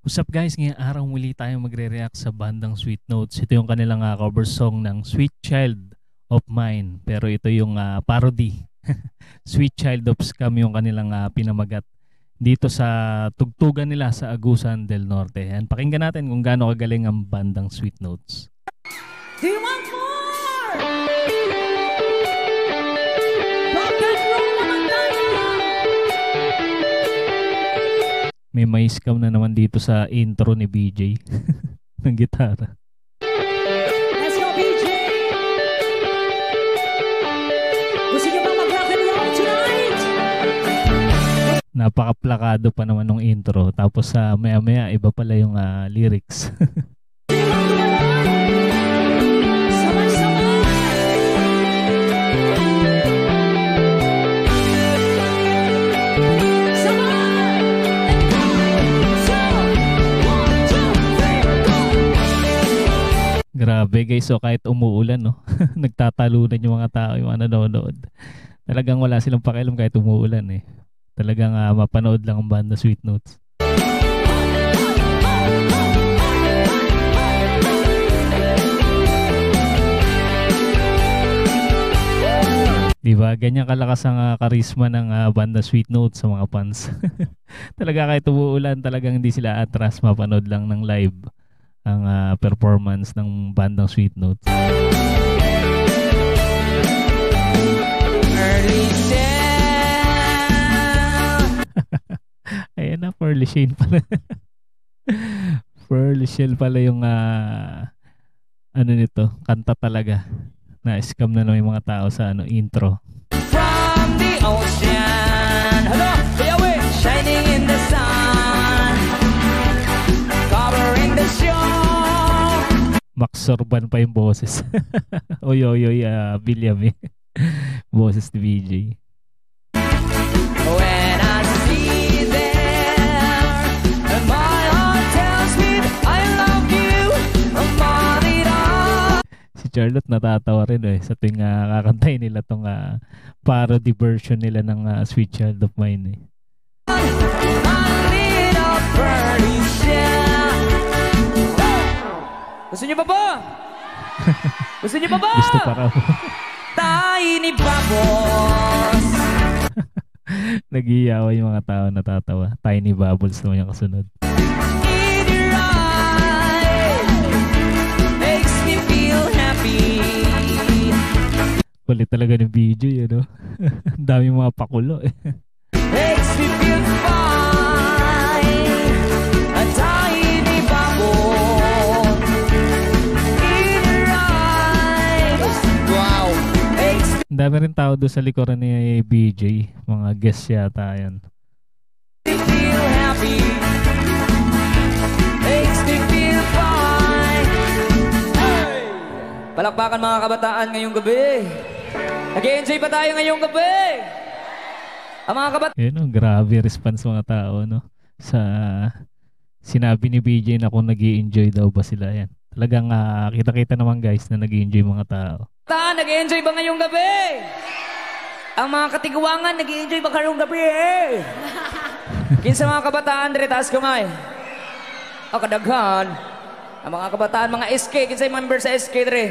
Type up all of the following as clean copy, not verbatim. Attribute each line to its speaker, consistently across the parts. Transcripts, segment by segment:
Speaker 1: What's up guys? Ngayong araw muli tayong magre-react sa bandang Sweet Notes. Ito yung kanilang cover song ng Sweet Child of Mine. Pero ito yung parody. Sweet Child of Scam yung kanilang pinamagat dito sa tugtugan nila sa Agusan del Norte. And pakinggan natin kung gaano kagaling ang bandang Sweet Notes.
Speaker 2: Do you want more?
Speaker 1: May scam na naman dito sa intro ni BJ ng gitara.
Speaker 2: Let's go, BJ! Gusto niyo ba mag-rock and roll tonight?
Speaker 1: Napaka-plakado pa naman ng intro. Tapos maya-maya iba pala yung lyrics. Grabe guys, so kahit umuulan, no? Nagtatalunan yung mga tao, yung mga nanonood. Talagang wala silang pakialam kahit umuulan eh. Talagang mapanood lang ang banda Sweet Notes. Diba? Ganyan kalakas ang karisma ng banda Sweet Notes sa mga fans. Talaga kahit umuulan, talagang hindi sila atras, mapanood lang ng live ang performance ng bandang Sweet Notes. Ayan na, Pearly Shane pala. Pearly Shell pala yung ano nito, kanta talaga. Na-scam na lang yung mga tao sa intro.
Speaker 2: From the ocean, hello, Yahweh, shining in the sun, covering the shore.
Speaker 1: Max Sorban pa yung boses. Oy, William eh. Boses ni BJ.
Speaker 2: When I see them, and my heart tells me I love you,
Speaker 1: si Charlotte natatawa rin eh sa tuwing kakantay nila tong parody version nila ng Sweet Child of Mine eh.
Speaker 2: Gusto niyo pa ba? Gusto niyo pa ba?
Speaker 1: Gusto pa raw.
Speaker 2: Tiny Bubbles.
Speaker 1: Nag-iiyawa yung mga tao, natatawa. Tiny Bubbles naman yung kasunod.
Speaker 2: In your eyes makes me feel happy.
Speaker 1: Kulit talaga ng BJ, ano? Ang dami mga pakulo eh.
Speaker 2: Makes me feel fine. A tiny bubble in your eyes. Wow. Makes me
Speaker 1: Ang dami rin tao doon sa likuran ni BJ. Mga guests yata yan.
Speaker 2: feel happy. Makes me feel fine. Hey! Palakpakan mga kabataan ngayong gabi. Nag-enjoy pa tayo ngayong gabi. Ang mga kabataan.
Speaker 1: Yun, grabe response mga tao, no? Sa sinabi ni BJ na kung nag-i-enjoy daw ba sila yan. Talagang kita-kita naman guys na nag-i-enjoy mga tao.
Speaker 2: Nag-enjoy ba ngayong gabi? Ang mga katiguangan, nag-enjoy ba ngayong gabi eh? Kinsa mga kabataan, dire taas kamay. O kadaghan. Ang mga kabataan, mga SK, kinsa yung member sa SK dire?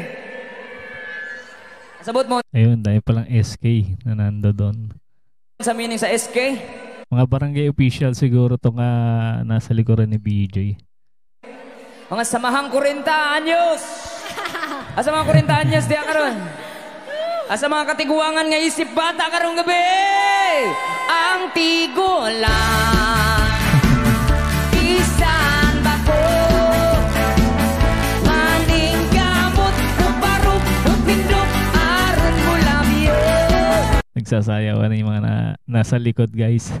Speaker 2: Sabot mo.
Speaker 1: Ayun, dahil palang SK na nando doon.
Speaker 2: Sa meaning sa SK?
Speaker 1: Mga barangay official siguro itong nasa likuran ni BJ.
Speaker 2: Mga samahang 40 anyos. Asa mga 40 anyos diya karon? Asa mga katiguangan nga isip bata karong gabi? Ang tigulang isan bako maning gamot uparok upindok aron mo labyo.
Speaker 1: Nagsasayawan yung mga nasa likod guys.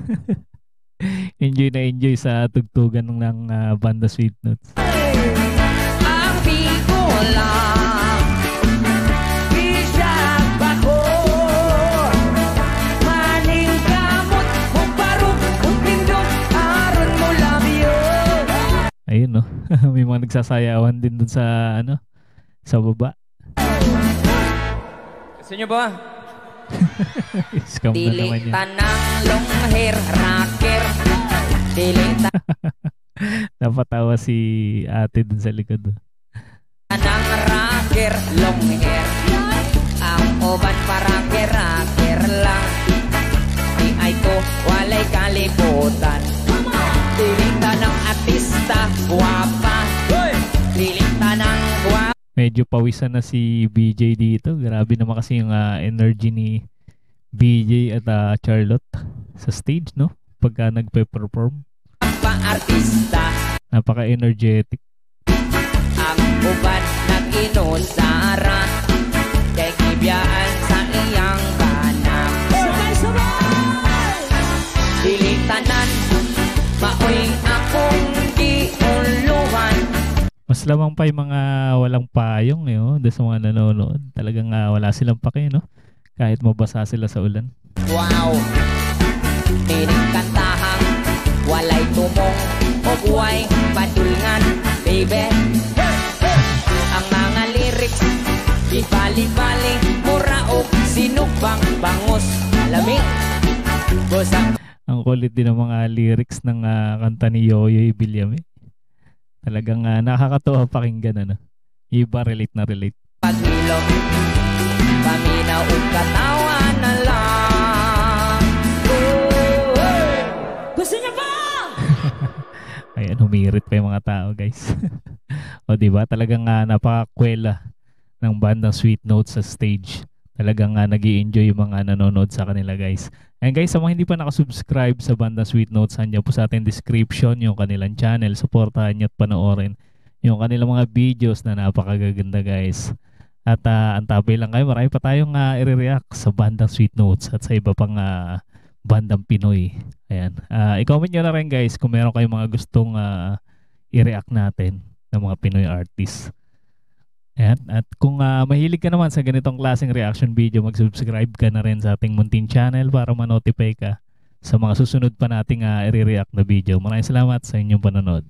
Speaker 1: Enjoy na enjoy sa tugtugan ng banda Sweet Notes.
Speaker 2: Ang tigulang isan bako maning gamot uparok upindok aron mo labyo.
Speaker 1: Ayun no. May mga nagsasayawan din dun sa sa baba.
Speaker 2: Gusto nyo ba?
Speaker 1: Scam na naman
Speaker 2: Dili
Speaker 1: yan.
Speaker 2: tanang long hair rocker. Dili
Speaker 1: Napatawa si ate dun sa likod.
Speaker 2: Anang rocker, long hair. Ang uban para rocker lang. Ay ko, walay kalibutan. Lilita ng artista, guwapa. Lilita ng guwapa.
Speaker 1: Medyo pawisan na si BJ dito. Grabe naman kasi yung energy ni BJ at Charlotte sa stage, no? Pagka nagpe-perform.
Speaker 2: Pa-artista.
Speaker 1: Napaka-energetic.
Speaker 2: Ang uban nag-inusara. Kay kibiyaan sa iyang kanak. Dilitanan, maoy akong giuluhan.
Speaker 1: Mas lamang pa yung mga walang payong, doon sa mga nanonood. Talagang wala silang pake, no? Kahit mabasa sila sa ulan.
Speaker 2: Wow! Ining kantahang walay tumong o buhay padulngan, baby. Ang mga lyrics di bali-bali, mura o sinubang bangos, lamig.
Speaker 1: Ang kulit din ng mga lyrics ng kanta ni Yoyoy Villame. Talagang nakakatuwa pakinggan, ano? Iba relate na relate.
Speaker 2: Pagilom, paminaw o katawa na lang. Gusto niya pa?
Speaker 1: Ayan, humirit pa yung mga tao, guys. O diba, talagang napakakwela ng bandang Sweet Notes sa stage. Talagang nag-i-enjoy yung mga nanonood sa kanila, guys. And guys, sa mga hindi pa nakasubscribe sa bandang Sweet Notes, andyan po sa ating description yung kanilang channel. Supportahan nyo at panoorin yung kanilang mga videos na napakagaganda, guys. At antabay lang kayo, marami pa tayong i-react sa bandang Sweet Notes at sa iba pang bandang Pinoy. Ayan. I-comment nyo na rin, guys, kung meron kayong mga gustong i-react natin ng mga Pinoy artists. Ayan. At kung mahilig ka naman sa ganitong klaseng reaction video, mag-subscribe ka na rin sa ating munting channel para ma-notify ka sa mga susunod pa nating i-react na video. Maraming salamat sa inyong panonood.